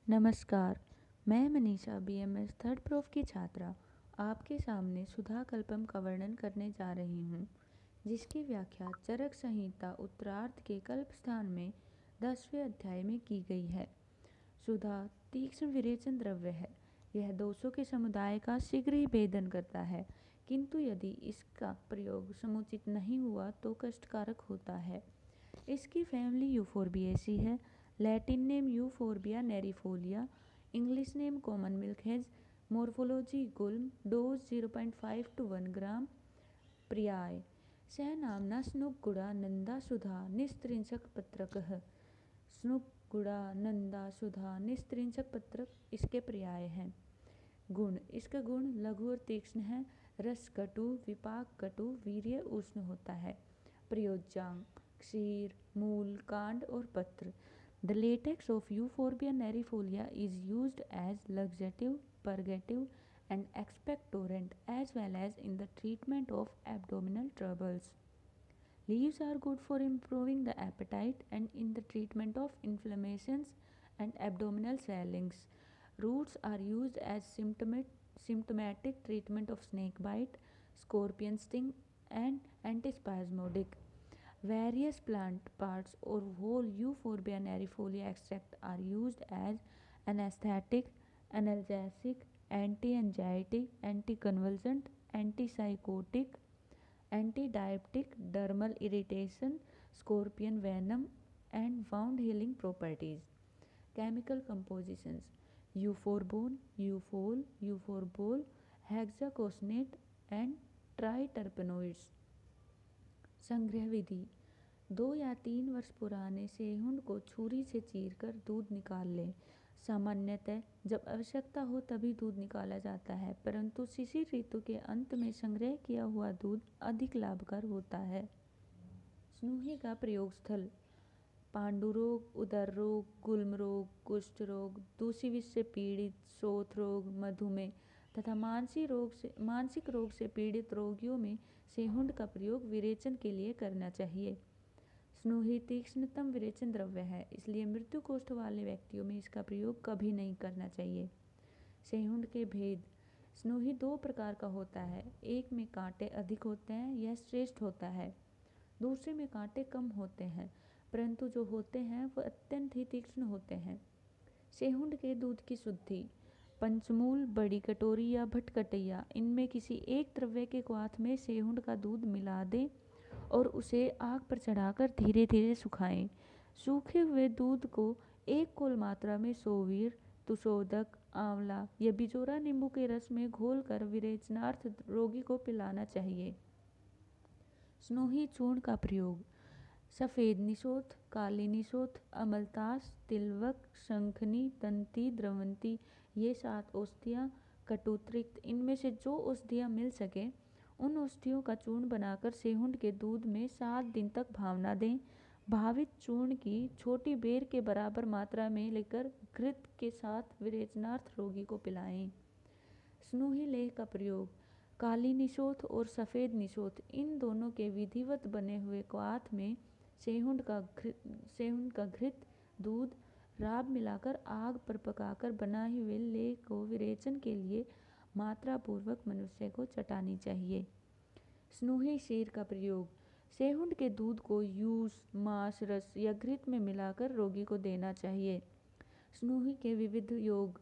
नमस्कार, मैं Manisha BMS third prof की छात्रा आपके सामने सुधा कल्पम का वर्णन करने जा रही हूँ, जिसकी व्याख्या चरक संहिता उत्तरार्ध के कल्प स्थान में 10वें अध्याय में की गई है। सुधा तीक्ष्ण विरेचन द्रव्य है। यह दोषों के समुदाय का शीघ्र ही भेदन करता है, किंतु यदि इसका प्रयोग समुचित नहीं हुआ तो कष्टकारक होता है। इसकी फैमिली यूफोर्बिएसी है। Latin name Euphorbia neriifolia, English name common milk hedge, morphology गुल्म, डोज 0.5 to 1 ग्राम। पर्याय सह नामना स्नुगुड़ा नंदा सुधा निस्त्रिंशक पत्रकः। स्नुगुड़ा नंदा सुधा निस्त्रिंशक पत्रक इसके पर्याय हैं। गुण इसका गुण लघु और तीक्ष्ण है। रस कटु, विपाक कटु, वीर्य उष्ण होता है। प्रयोज्यांग क्षीर, मूल, कांड और पत्र। The latex of Euphorbia nerifolia is used as laxative, purgative and expectorant as well as in the treatment of abdominal troubles. Leaves are good for improving the appetite and in the treatment of inflammations and abdominal swellings. Roots are used as symptomatic treatment of snake bite, scorpion sting and antispasmodic. Various plant parts or whole Euphorbia nerifolia extract are used as anesthetic, analgesic, anti-anxiety, anticonvulsant, antipsychotic, antidiabetic, dermal irritation, scorpion venom and wound healing properties. Chemical compositions: euphorbone, euphol, euphorbol, hexacosinate and triterpenoids. संग्रह विधि: 2 या 3 वर्ष पुराने सेहुंड को छुरी से चीरकर दूध निकाल लें। सामान्यतः जब आवश्यकता हो तभी दूध निकाला जाता है, परंतु शिशिर ऋतु के अंत में संग्रह किया हुआ दूध अधिक लाभकारी होता है। स्नूही का प्रयोग स्थल: पांडुरोग, उदर रोग, गुल्म रोग, कुष्ठ रोग, दूषिविष से पीड़ित, शोथ रोग, मधुमेह तथा मानसिक रोग से पीड़ित रोगियों में सेहुंड का प्रयोग विरेचन के लिए करना चाहिए। स्नूही तीक्ष्णतम विरेचन द्रव्य है, इसलिए मृत्यु कोष्ठ वाले व्यक्तियों में इसका प्रयोग कभी नहीं करना चाहिए। सेहुंड के भेद: स्नूही 2 प्रकार का होता है। एक में कांटे अधिक होते हैं, यह श्रेष्ठ होता है। दूसरे में कांटे कम होते हैं, परंतु जो होते हैं वह अत्यंत ही तीक्ष्ण होते हैं। सेहुंड के दूध की शुद्धि: पंचमूल, बड़ी कटोरी या भटकटैया, इनमें किसी एक द्रव्य के क्वाथ में सेहुंड का दूध मिला दें और उसे आग पर चढ़ाकर धीरे धीरे सुखाएं। सूखे हुए दूध को 1 कोल मात्रा में सोवीर, तुषोदक, आंवला या बिजोरा नींबू के रस में घोलकर विरेचनार्थ रोगी को पिलाना चाहिए। स्नूही चूर्ण का प्रयोग: सफ़ेद निशोथ, काली निशोथ, अमलतास, तिलवक, शंखनी, दंती, द्रवंती, ये 7 औषधियाँ कटुत्रिक्त इनमें से जो औषधियाँ मिल सके उन औषधियों का चूर्ण बनाकर सेहुंड के दूध में 7 दिन तक भावना दें। भावित चूर्ण की छोटी बेर के बराबर मात्रा में लेकर घृत के साथ विरेचनार्थ रोगी को पिलाएं। स्नूही लेह का प्रयोग: काली निशोथ और सफ़ेद निशोथ इन दोनों के विधिवत बने हुए क्वाथ में सेहुंड का घृत दूध राब मिलाकर आग पर पकाकर बनाए हुए लेह को विरेचन के लिए मात्रापूर्वक मनुष्य को चटानी चाहिए। स्नूही क्षीर का प्रयोग: सेहुंड के दूध को यूस, मांस रस या घृत में मिलाकर रोगी को देना चाहिए। स्नूही के विविध योग: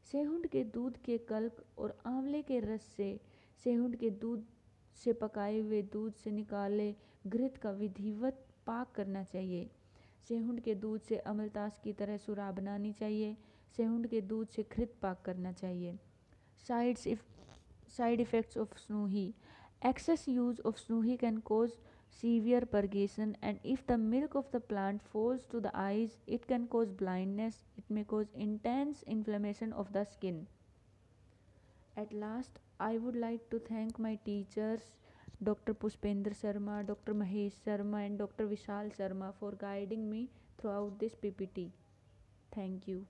सेहुंड के दूध के कल्प और आंवले के रस से सेहुंड के दूध से पकाए हुए दूध से निकाले घृत का विधिवत पाक करना चाहिए। सेहुंड के दूध से अमलतास की तरह सुरा बनानी चाहिए। सेहुंड के दूध से घृत पाक करना चाहिए। साइड इफेक्ट्स ऑफ स्नूही: excess use of snuhi can cause severe purgation, and if the milk of the plant falls to the eyes, it can cause blindness. It may cause intense inflammation of the skin. At last, I would like to thank my teachers, Dr. Pushpendra Sharma, Dr. Mahesh Sharma, and Dr. Vishal Sharma for guiding me throughout this PPT. Thank you.